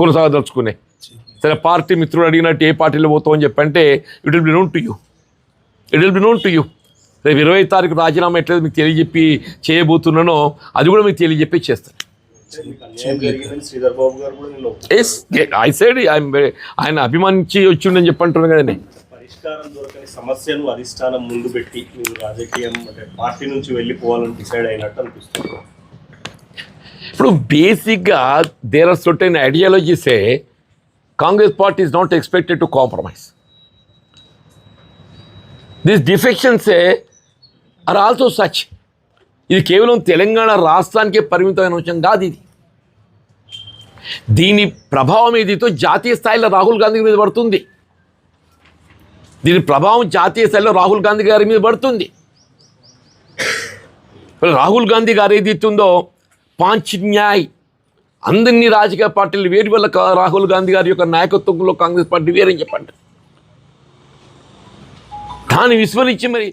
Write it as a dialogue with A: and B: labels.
A: కొనసాగదలుచుకునే. సరే పార్టీ మిత్రుడు అడిగినట్టు ఏ పార్టీలో పోతావు అని చెప్పంటే it will be known to you. రేపు 20వ తారీఖు రాజీనామా ఎట్లేదు మీకు తెలియజెప్పి చేయబోతున్నానో అది కూడా మీకు తెలియజెప్పి చేస్తాను. ఎస్ ఐ సైడ్ ఆయన అభిమానించి వచ్చిండని చెప్పంటున్నాను కదండి.
B: పరిష్కారం దొరకని సమస్యను అధిష్టానం ముందు పెట్టి మీరు రాజకీయం అంటే పార్టీ నుంచి వెళ్ళిపోవాలని డిసైడ్ అయినట్టు అనిపిస్తుంది.
A: ఇప్పుడు బేసిక్గా దేర్ ఆర్ సర్టెన్ ఐడియాలజీసే Congress party is not expected to compromise. This డిఫెక్షన్సే ఆర్ ఆల్సో సచ్. ఇది కేవలం తెలంగాణ రాష్ట్రానికే పరిమితమైన అంశం కాదు. ఇది దీని ప్రభావం ఏదితో జాతీయ స్థాయిలో రాహుల్ గాంధీ మీద పడుతుంది. దీని ప్రభావం జాతీయ స్థాయిలో రాహుల్ గాంధీ గారి మీద పడుతుంది. రాహుల్ గాంధీ గారు ఏదైతుందో పాంచ్ న్యాయ్ అందరినీ రాజకీయ పార్టీలు వేరు వల్ల రాహుల్ గాంధీ గారి యొక్క నాయకత్వంలో కాంగ్రెస్ పార్టీ వేరని చెప్పండి. దాన్ని విస్మరించి మరి